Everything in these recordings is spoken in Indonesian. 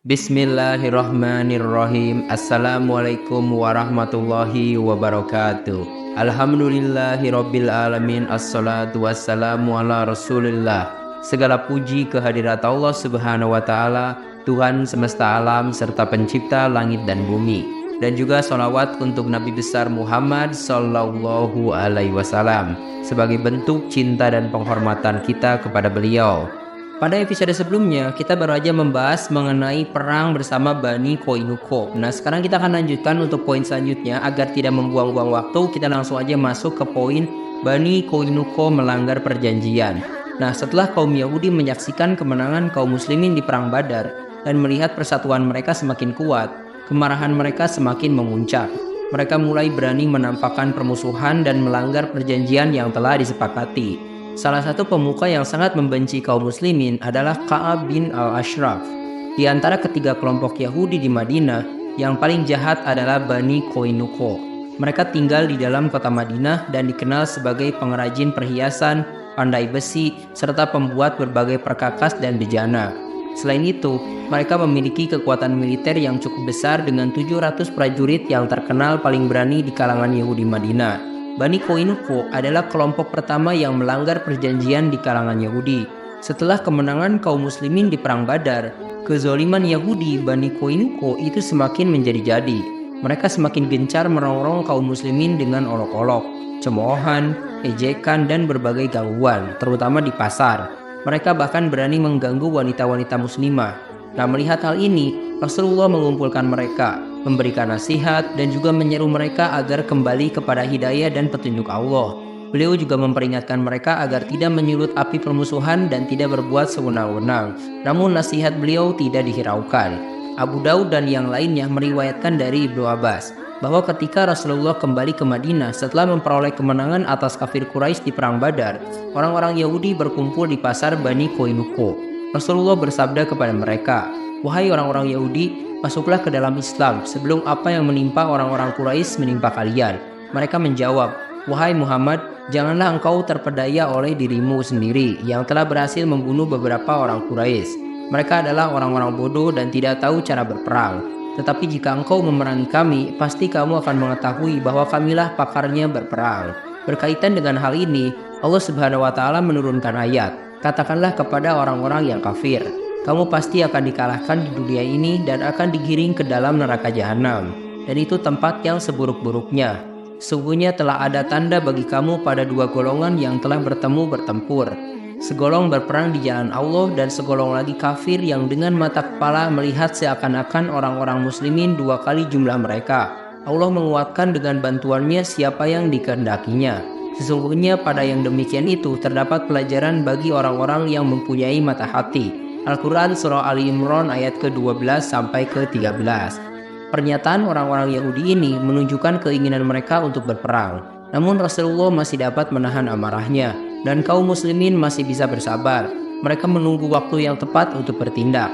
Bismillahirrahmanirrahim. Assalamualaikum warahmatullahi wabarakatuh. Alhamdulillahirabbil alamin. Assalatu wassalamu ala Rasulillah. Segala puji kehadirat Allah Subhanahu wa taala, Tuhan semesta alam serta pencipta langit dan bumi. Dan juga sholawat untuk Nabi besar Muhammad sallallahu alaihi wasallam sebagai bentuk cinta dan penghormatan kita kepada beliau. Pada episode sebelumnya, kita baru aja membahas mengenai perang bersama Bani Koinuko. Nah, sekarang kita akan lanjutkan untuk poin selanjutnya. Agar tidak membuang-buang waktu, kita langsung aja masuk ke poin Bani Koinuko melanggar perjanjian. Nah, setelah kaum Yahudi menyaksikan kemenangan kaum muslimin di perang Badar dan melihat persatuan mereka semakin kuat, kemarahan mereka semakin memuncak. Mereka mulai berani menampakkan permusuhan dan melanggar perjanjian yang telah disepakati. Salah satu pemuka yang sangat membenci kaum muslimin adalah Ka'ab bin al-Ashraf. Di antara ketiga kelompok Yahudi di Madinah, yang paling jahat adalah Bani Koinuko. Mereka tinggal di dalam kota Madinah dan dikenal sebagai pengrajin perhiasan, pandai besi, serta pembuat berbagai perkakas dan bejana. Selain itu, mereka memiliki kekuatan militer yang cukup besar dengan 700 prajurit yang terkenal paling berani di kalangan Yahudi Madinah. Bani Koinuko adalah kelompok pertama yang melanggar perjanjian di kalangan Yahudi. Setelah kemenangan kaum muslimin di perang Badar, kezaliman Yahudi Bani Koinuko itu semakin menjadi-jadi. Mereka semakin gencar merongrong kaum muslimin dengan olok-olok, cemoohan, ejekan, dan berbagai gangguan, terutama di pasar. Mereka bahkan berani mengganggu wanita-wanita muslimah. Nah, melihat hal ini, Rasulullah mengumpulkan mereka, memberikan nasihat, dan juga menyeru mereka agar kembali kepada hidayah dan petunjuk Allah. Beliau juga memperingatkan mereka agar tidak menyulut api permusuhan dan tidak berbuat sewenang-wenang. Namun nasihat beliau tidak dihiraukan. Abu Daud dan yang lainnya meriwayatkan dari Ibnu Abbas bahwa ketika Rasulullah kembali ke Madinah setelah memperoleh kemenangan atas kafir Quraisy di perang Badar, orang-orang Yahudi berkumpul di pasar Bani Koinuko. Rasulullah bersabda kepada mereka, "Wahai orang-orang Yahudi, masuklah ke dalam Islam sebelum apa yang menimpa orang-orang Quraisy menimpa kalian." Mereka menjawab, "Wahai Muhammad, janganlah engkau terpedaya oleh dirimu sendiri yang telah berhasil membunuh beberapa orang Quraisy. Mereka adalah orang-orang bodoh dan tidak tahu cara berperang. Tetapi jika engkau memerangi kami, pasti kamu akan mengetahui bahwa kamilah pakarnya berperang." Berkaitan dengan hal ini, Allah Subhanahu wa taala menurunkan ayat, "Katakanlah kepada orang-orang yang kafir, kamu pasti akan dikalahkan di dunia ini dan akan digiring ke dalam neraka jahanam. Dan itu tempat yang seburuk-buruknya. Sungguhnya telah ada tanda bagi kamu pada dua golongan yang telah bertemu bertempur. Segolong berperang di jalan Allah dan segolong lagi kafir yang dengan mata kepala melihat seakan-akan orang-orang muslimin dua kali jumlah mereka. Allah menguatkan dengan bantuannya siapa yang dikehendakinya. Sesungguhnya pada yang demikian itu terdapat pelajaran bagi orang-orang yang mempunyai mata hati." Al-Quran Surah Ali Imran ayat ke-12 sampai ke-13. Pernyataan orang-orang Yahudi ini menunjukkan keinginan mereka untuk berperang. Namun Rasulullah masih dapat menahan amarahnya dan kaum muslimin masih bisa bersabar. Mereka menunggu waktu yang tepat untuk bertindak.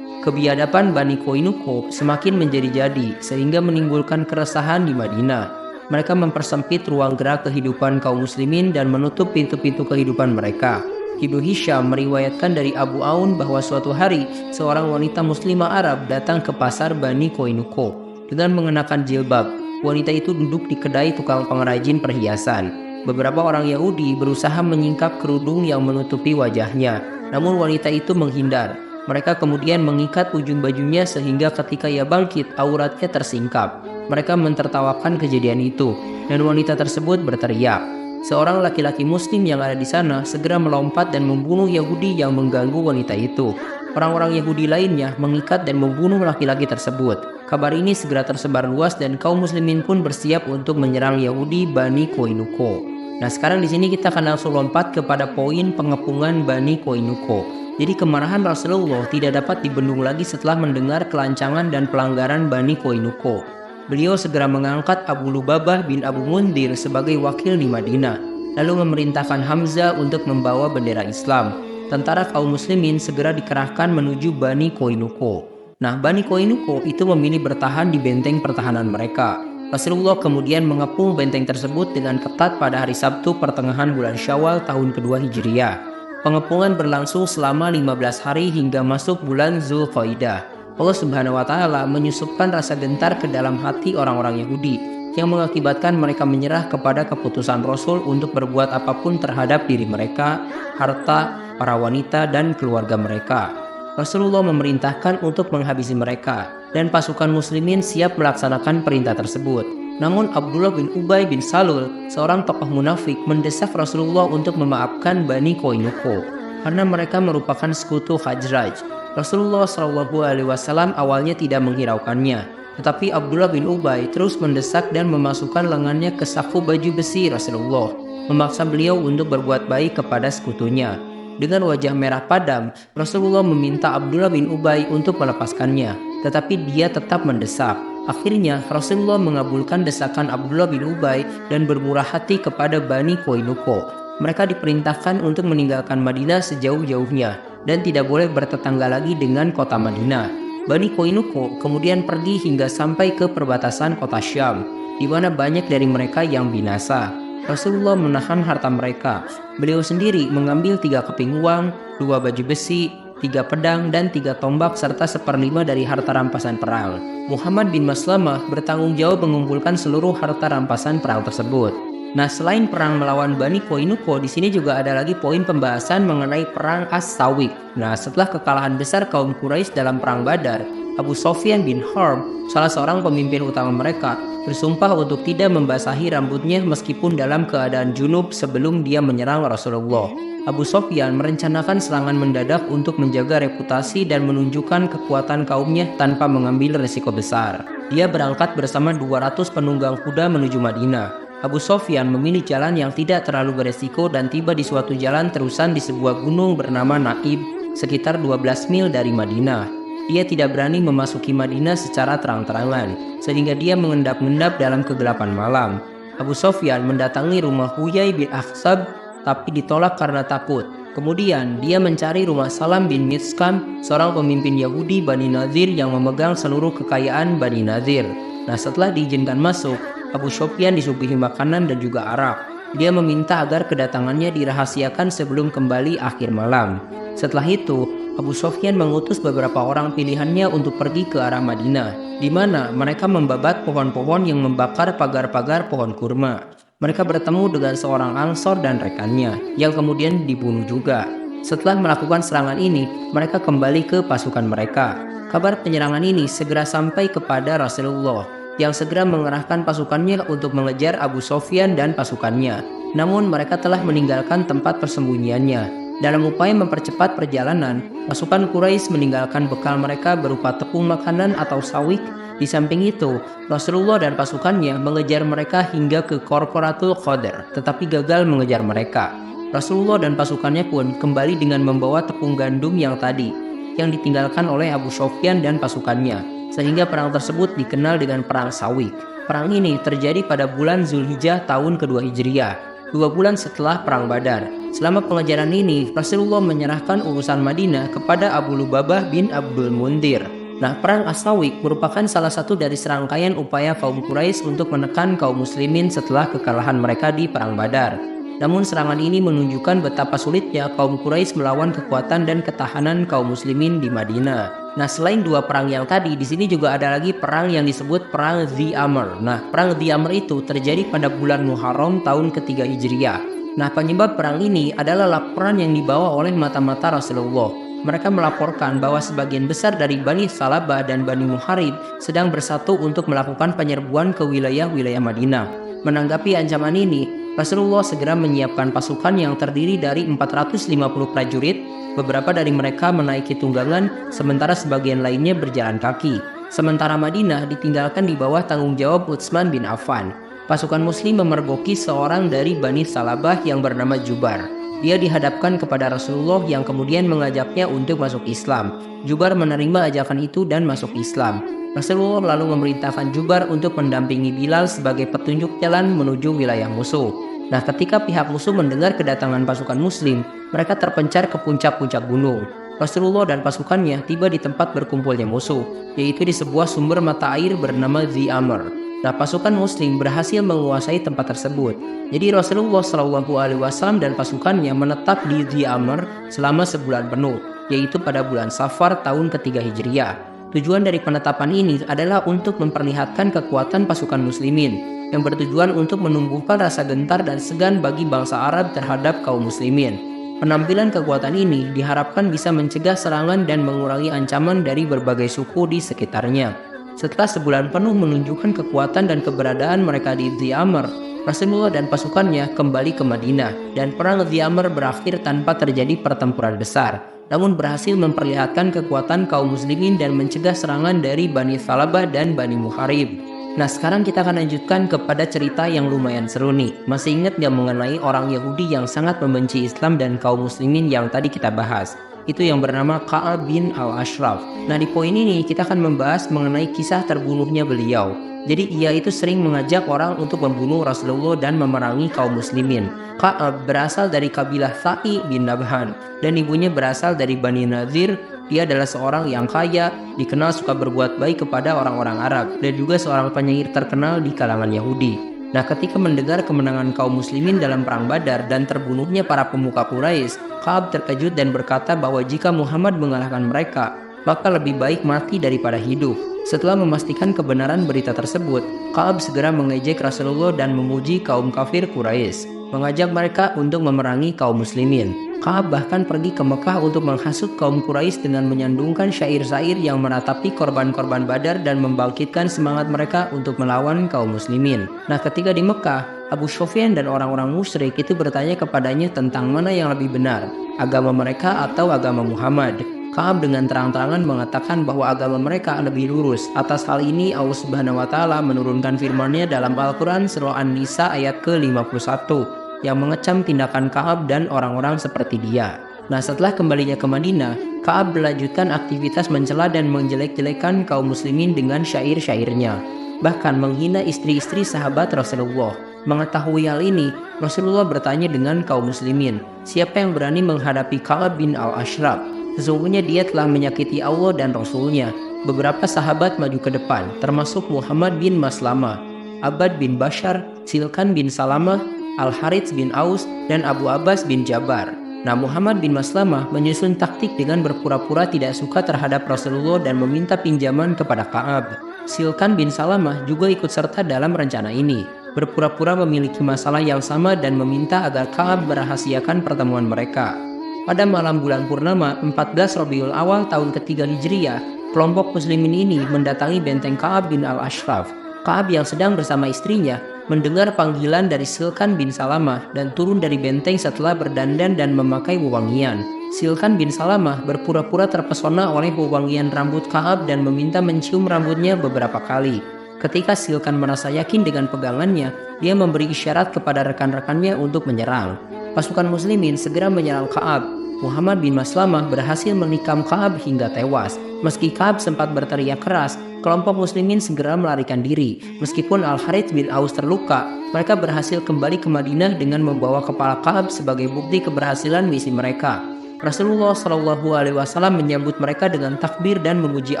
Kebiadaban Bani Koinuko semakin menjadi-jadi sehingga menimbulkan keresahan di Madinah. Mereka mempersempit ruang gerak kehidupan kaum muslimin dan menutup pintu-pintu kehidupan mereka. Ibnu Hisham meriwayatkan dari Abu Aun bahwa suatu hari seorang wanita muslimah Arab datang ke pasar Bani Koinuko dengan mengenakan jilbab. Wanita itu duduk di kedai tukang pengrajin perhiasan. Beberapa orang Yahudi berusaha menyingkap kerudung yang menutupi wajahnya, namun wanita itu menghindar. Mereka kemudian mengikat ujung bajunya sehingga ketika ia bangkit, auratnya tersingkap. Mereka mentertawakan kejadian itu, dan wanita tersebut berteriak. Seorang laki-laki muslim yang ada di sana segera melompat dan membunuh Yahudi yang mengganggu wanita itu. Orang-orang Yahudi lainnya mengikat dan membunuh laki-laki tersebut. Kabar ini segera tersebar luas dan kaum muslimin pun bersiap untuk menyerang Yahudi Bani Koinuko. Nah, sekarang di sini kita akan langsung lompat kepada poin pengepungan Bani Koinuko. Jadi kemarahan Rasulullah tidak dapat dibendung lagi setelah mendengar kelancangan dan pelanggaran Bani Koinuko. Beliau segera mengangkat Abu Lubabah bin Abu Mundhir sebagai wakil di Madinah, lalu memerintahkan Hamzah untuk membawa bendera Islam. Tentara kaum muslimin segera dikerahkan menuju Bani Koinuko. Nah, Bani Koinuko itu memilih bertahan di benteng pertahanan mereka. Rasulullah kemudian mengepung benteng tersebut dengan ketat pada hari Sabtu pertengahan bulan Syawal tahun kedua Hijriah. Pengepungan berlangsung selama 15 hari hingga masuk bulan Zulqaidah. Allah Subhanahu wa taala menyusupkan rasa gentar ke dalam hati orang-orang Yahudi yang mengakibatkan mereka menyerah kepada keputusan Rasul untuk berbuat apapun terhadap diri mereka, harta, para wanita, dan keluarga mereka. Rasulullah memerintahkan untuk menghabisi mereka, dan pasukan muslimin siap melaksanakan perintah tersebut. Namun Abdullah bin Ubay bin Salul, seorang tokoh munafik, mendesak Rasulullah untuk memaafkan Bani Qainuqa karena mereka merupakan sekutu Khazraj. Rasulullah SAW awalnya tidak menghiraukannya, tetapi Abdullah bin Ubay terus mendesak dan memasukkan lengannya ke saku baju besi Rasulullah, memaksa beliau untuk berbuat baik kepada sekutunya. Dengan wajah merah padam, Rasulullah meminta Abdullah bin Ubay untuk melepaskannya, tetapi dia tetap mendesak. Akhirnya Rasulullah mengabulkan desakan Abdullah bin Ubay dan bermurah hati kepada Bani Qainuqa. Mereka diperintahkan untuk meninggalkan Madinah sejauh-jauhnya dan tidak boleh bertetangga lagi dengan kota Madinah. Bani Qainuqa kemudian pergi hingga sampai ke perbatasan kota Syam, di mana banyak dari mereka yang binasa. Rasulullah menahan harta mereka. Beliau sendiri mengambil 3 keping uang, 2 baju besi, 3 pedang, dan 3 tombak serta 1/5 dari harta rampasan perang. Muhammad bin Maslamah bertanggung jawab mengumpulkan seluruh harta rampasan perang tersebut. Nah, selain perang melawan Bani Qainuqa, di sini juga ada lagi poin pembahasan mengenai perang As-Sawiq. Nah, setelah kekalahan besar kaum Quraisy dalam perang Badar, Abu Sufyan bin Harb, salah seorang pemimpin utama mereka, bersumpah untuk tidak membasahi rambutnya meskipun dalam keadaan junub sebelum dia menyerang Rasulullah. Abu Sufyan merencanakan serangan mendadak untuk menjaga reputasi dan menunjukkan kekuatan kaumnya tanpa mengambil resiko besar. Dia berangkat bersama 200 penunggang kuda menuju Madinah. Abu Sufyan memilih jalan yang tidak terlalu beresiko dan tiba di suatu jalan terusan di sebuah gunung bernama Naib, sekitar 12 mil dari Madinah. Dia tidak berani memasuki Madinah secara terang-terangan, sehingga dia mengendap-endap dalam kegelapan malam. Abu Sufyan mendatangi rumah Huyai bin Akhtab, tapi ditolak karena takut. Kemudian dia mencari rumah Salam bin Mitskam, seorang pemimpin Yahudi Bani Nadir yang memegang seluruh kekayaan Bani Nadir. Nah, setelah diizinkan masuk, Abu Sufyan disuguhi makanan dan juga arak. Dia meminta agar kedatangannya dirahasiakan sebelum kembali akhir malam. Setelah itu, Abu Sufyan mengutus beberapa orang pilihannya untuk pergi ke arah Madinah, di mana mereka membabat pohon-pohon yang membakar pagar-pagar pohon kurma. Mereka bertemu dengan seorang Ansor dan rekannya, yang kemudian dibunuh juga. Setelah melakukan serangan ini, mereka kembali ke pasukan mereka. Kabar penyerangan ini segera sampai kepada Rasulullah, yang segera mengerahkan pasukannya untuk mengejar Abu Sufyan dan pasukannya. Namun mereka telah meninggalkan tempat persembunyiannya. Dalam upaya mempercepat perjalanan, pasukan Quraisy meninggalkan bekal mereka berupa tepung makanan atau sawik. Di samping itu, Rasulullah dan pasukannya mengejar mereka hingga ke Korporatul Qadr, tetapi gagal mengejar mereka. Rasulullah dan pasukannya pun kembali dengan membawa tepung gandum yang tadi, yang ditinggalkan oleh Abu Sufyan dan pasukannya, sehingga perang tersebut dikenal dengan Perang Sawiq. Perang ini terjadi pada bulan Zulhijjah tahun kedua Hijriah, 2 bulan setelah Perang Badar. Selama pengejaran ini, Rasulullah menyerahkan urusan Madinah kepada Abu Lubabah bin Abdul Mundir. Nah, Perang As-Sawiq merupakan salah satu dari serangkaian upaya kaum Quraisy untuk menekan kaum muslimin setelah kekalahan mereka di Perang Badar. Namun serangan ini menunjukkan betapa sulitnya kaum Quraisy melawan kekuatan dan ketahanan kaum muslimin di Madinah. Nah, selain 2 perang yang tadi, di sini juga ada lagi perang yang disebut Perang Dhi Amr. Nah, Perang Dhi Amr itu terjadi pada bulan Muharram tahun ketiga Hijriah. Nah, penyebab perang ini adalah laporan yang dibawa oleh mata-mata Rasulullah. Mereka melaporkan bahwa sebagian besar dari Bani Salabah dan Bani Muharib sedang bersatu untuk melakukan penyerbuan ke wilayah-wilayah Madinah. Menanggapi ancaman ini, Rasulullah segera menyiapkan pasukan yang terdiri dari 450 prajurit. Beberapa dari mereka menaiki tunggangan, sementara sebagian lainnya berjalan kaki. Sementara Madinah ditinggalkan di bawah tanggung jawab Utsman bin Affan. Pasukan muslim memergoki seorang dari Bani Salabah yang bernama Jubar. Dia dihadapkan kepada Rasulullah yang kemudian mengajaknya untuk masuk Islam. Jubar menerima ajakan itu dan masuk Islam. Rasulullah lalu memerintahkan Jubar untuk mendampingi Bilal sebagai petunjuk jalan menuju wilayah musuh. Nah, ketika pihak musuh mendengar kedatangan pasukan muslim, mereka terpencar ke puncak-puncak gunung. Rasulullah dan pasukannya tiba di tempat berkumpulnya musuh, yaitu di sebuah sumber mata air bernama Dhi Amr. Nah, pasukan muslim berhasil menguasai tempat tersebut. Jadi Rasulullah SAW dan pasukannya menetap di Dhi Amr selama sebulan penuh, yaitu pada bulan Safar tahun ketiga Hijriah. Tujuan dari penetapan ini adalah untuk memperlihatkan kekuatan pasukan muslimin, yang bertujuan untuk menumbuhkan rasa gentar dan segan bagi bangsa Arab terhadap kaum muslimin. Penampilan kekuatan ini diharapkan bisa mencegah serangan dan mengurangi ancaman dari berbagai suku di sekitarnya. Setelah sebulan penuh menunjukkan kekuatan dan keberadaan mereka di Dhyamar, Rasulullah dan pasukannya kembali ke Madinah, dan perang Dhyamar berakhir tanpa terjadi pertempuran besar, namun berhasil memperlihatkan kekuatan kaum muslimin dan mencegah serangan dari Bani Thalabah dan Bani Muharib. Nah, sekarang kita akan lanjutkan kepada cerita yang lumayan seru nih. Masih ingat gak mengenai orang Yahudi yang sangat membenci Islam dan kaum muslimin yang tadi kita bahas? Itu yang bernama Ka'ab bin al-Ashraf. Nah, di poin ini kita akan membahas mengenai kisah terbunuhnya beliau. Jadi ia itu sering mengajak orang untuk membunuh Rasulullah dan memerangi kaum muslimin. Ka'ab berasal dari kabilah Sa'i bin Nabhan dan ibunya berasal dari Bani Nadir. Dia adalah seorang yang kaya, dikenal suka berbuat baik kepada orang-orang Arab, dan juga seorang penyair terkenal di kalangan Yahudi. Nah, ketika mendengar kemenangan kaum muslimin dalam perang Badar dan terbunuhnya para pemuka Quraisy, Ka'ab terkejut dan berkata bahwa jika Muhammad mengalahkan mereka, maka lebih baik mati daripada hidup. Setelah memastikan kebenaran berita tersebut, Ka'ab segera mengejek Rasulullah dan memuji kaum kafir Quraisy, mengajak mereka untuk memerangi kaum muslimin. Ka'ab bahkan pergi ke Mekah untuk menghasut kaum Quraisy dengan menyandungkan syair-syair yang meratapi korban-korban Badar dan membangkitkan semangat mereka untuk melawan kaum muslimin. Nah, ketika di Mekah, Abu Sufyan dan orang-orang musyrik itu bertanya kepadanya tentang mana yang lebih benar, agama mereka atau agama Muhammad. Ka'ab dengan terang-terangan mengatakan bahwa agama mereka lebih lurus. Atas hal ini Allah Subhanahu wa taala menurunkan firman-Nya dalam Al-Qur'an surah An-Nisa ayat ke-51 yang mengecam tindakan Ka'ab dan orang-orang seperti dia. Nah, setelah kembalinya ke Madinah, Ka'ab melanjutkan aktivitas mencela dan menjelek-jelekan kaum muslimin dengan syair-syairnya, bahkan menghina istri-istri sahabat Rasulullah. Mengetahui hal ini, Rasulullah bertanya dengan kaum muslimin, siapa yang berani menghadapi Ka'ab bin al-Ashraf? Sesungguhnya dia telah menyakiti Allah dan Rasul-Nya. Beberapa sahabat maju ke depan, termasuk Muhammad bin Maslamah, Abbad bin Bashar, Silkan bin Salamah, Al-Harits bin Aus, dan Abu Abbas bin Jabar. Nah, Muhammad bin Maslamah menyusun taktik dengan berpura-pura tidak suka terhadap Rasulullah dan meminta pinjaman kepada Ka'ab. Silkan bin Salamah juga ikut serta dalam rencana ini, berpura-pura memiliki masalah yang sama dan meminta agar Ka'ab merahasiakan pertemuan mereka. Pada malam bulan purnama 14 Rabiul Awal tahun ketiga Hijriah, kelompok muslimin ini mendatangi benteng Ka'ab bin al-Ashraf. Ka'ab yang sedang bersama istrinya mendengar panggilan dari Silkan bin Salamah dan turun dari benteng setelah berdandan dan memakai wewangian. Silkan bin Salamah berpura-pura terpesona oleh wewangian rambut Ka'ab dan meminta mencium rambutnya beberapa kali. Ketika Silkan merasa yakin dengan pegangannya, dia memberi isyarat kepada rekan-rekannya untuk menyerang. Pasukan muslimin segera menyerang Ka'ab. Muhammad bin Maslamah berhasil menikam Ka'ab hingga tewas. Meski Ka'ab sempat berteriak keras, kelompok muslimin segera melarikan diri. Meskipun Al-Harits bin Aus terluka, mereka berhasil kembali ke Madinah dengan membawa kepala Ka'ab sebagai bukti keberhasilan misi mereka. Rasulullah SAW menyambut mereka dengan takbir dan memuji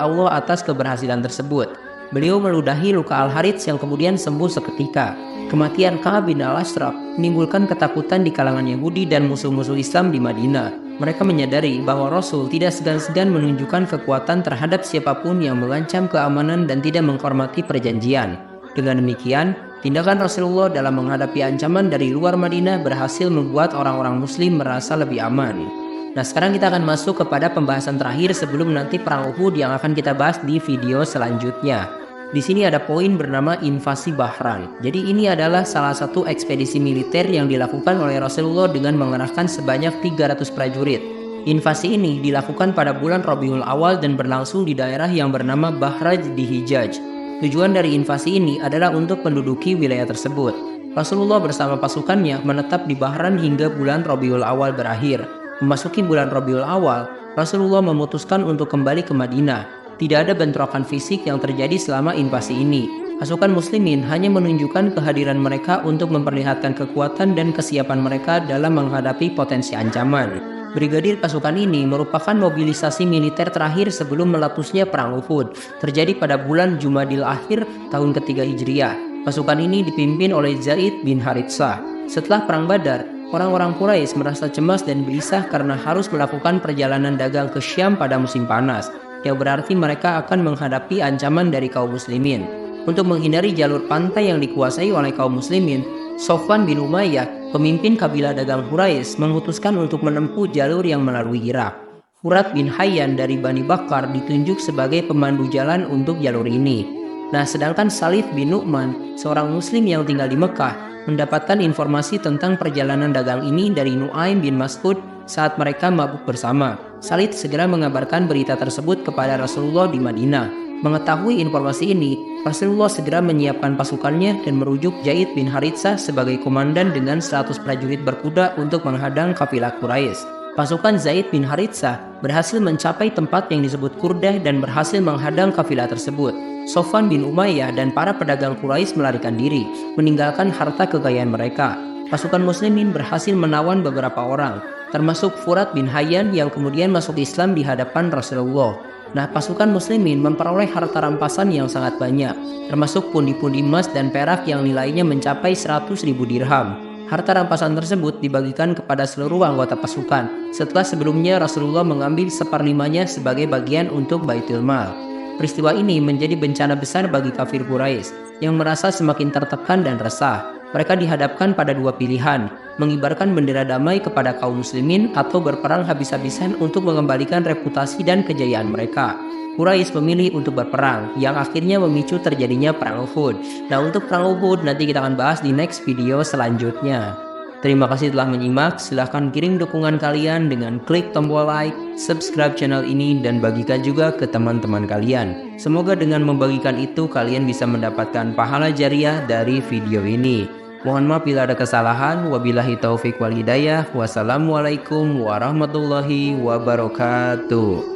Allah atas keberhasilan tersebut. Beliau meludahi luka Al-Harits yang kemudian sembuh seketika. Kematian Ka'ab bin al-Ashraf menimbulkan ketakutan di kalangan Yahudi dan musuh-musuh Islam di Madinah. Mereka menyadari bahwa Rasul tidak segan-segan menunjukkan kekuatan terhadap siapapun yang mengancam keamanan dan tidak menghormati perjanjian. Dengan demikian, tindakan Rasulullah dalam menghadapi ancaman dari luar Madinah berhasil membuat orang-orang Muslim merasa lebih aman. Nah, sekarang kita akan masuk kepada pembahasan terakhir sebelum nanti perang Uhud yang akan kita bahas di video selanjutnya. Di sini ada poin bernama invasi Bahran. Jadi ini adalah salah satu ekspedisi militer yang dilakukan oleh Rasulullah dengan mengerahkan sebanyak 300 prajurit. Invasi ini dilakukan pada bulan Rabiul Awal dan berlangsung di daerah yang bernama Bahraj di Hijaz. Tujuan dari invasi ini adalah untuk menduduki wilayah tersebut. Rasulullah bersama pasukannya menetap di Bahran hingga bulan Rabiul Awal berakhir. Memasuki bulan Rabiul Awal, Rasulullah memutuskan untuk kembali ke Madinah. Tidak ada bentrokan fisik yang terjadi selama invasi ini. Pasukan muslimin hanya menunjukkan kehadiran mereka untuk memperlihatkan kekuatan dan kesiapan mereka dalam menghadapi potensi ancaman. Brigadir pasukan ini merupakan mobilisasi militer terakhir sebelum meletusnya perang Uhud, terjadi pada bulan Jumadil Akhir tahun ketiga Hijriah. Pasukan ini dipimpin oleh Zaid bin Haritsah. Setelah perang Badar, orang-orang Quraisy merasa cemas dan gelisah karena harus melakukan perjalanan dagang ke Syam pada musim panas. yang berarti mereka akan menghadapi ancaman dari kaum muslimin. Untuk menghindari jalur pantai yang dikuasai oleh kaum muslimin, Sofwan bin Umayyah, pemimpin kabilah dagang Quraisy, memutuskan untuk menempuh jalur yang melalui Irak. Furat bin Hayyan dari Bani Bakar ditunjuk sebagai pemandu jalan untuk jalur ini. Nah, sedangkan Salih bin Nu'man, seorang muslim yang tinggal di Mekah, mendapatkan informasi tentang perjalanan dagang ini dari Nu'aim bin Mas'ud saat mereka mabuk bersama. Salih segera mengabarkan berita tersebut kepada Rasulullah di Madinah. Mengetahui informasi ini, Rasulullah segera menyiapkan pasukannya dan merujuk Zaid bin Haritsah sebagai komandan dengan 100 prajurit berkuda untuk menghadang kafilah Quraisy. Pasukan Zaid bin Haritsah berhasil mencapai tempat yang disebut Qurdah dan berhasil menghadang kafilah tersebut. Sofwan bin Umayyah dan para pedagang Quraisy melarikan diri, meninggalkan harta kekayaan mereka. Pasukan muslimin berhasil menawan beberapa orang, termasuk Furat bin Hayyan yang kemudian masuk Islam di hadapan Rasulullah. Nah, pasukan muslimin memperoleh harta rampasan yang sangat banyak, termasuk pundi-pundi emas dan perak yang nilainya mencapai 100.000 dirham. Harta rampasan tersebut dibagikan kepada seluruh anggota pasukan, setelah sebelumnya Rasulullah mengambil seperlimanya sebagai bagian untuk Baitul Mal. Peristiwa ini menjadi bencana besar bagi kafir Quraisy yang merasa semakin tertekan dan resah. Mereka dihadapkan pada dua pilihan, mengibarkan bendera damai kepada kaum muslimin atau berperang habis-habisan untuk mengembalikan reputasi dan kejayaan mereka. Quraisy memilih untuk berperang, yang akhirnya memicu terjadinya Perang Uhud. Nah, untuk Perang Uhud nanti kita akan bahas di next video selanjutnya. Terima kasih telah menyimak, silahkan kirim dukungan kalian dengan klik tombol like, subscribe channel ini, dan bagikan juga ke teman-teman kalian. Semoga dengan membagikan itu kalian bisa mendapatkan pahala jariah dari video ini. Mohon maaf bila ada kesalahan. Wabillahi taufik wal hidayah. Wassalamualaikum warahmatullahi wabarakatuh.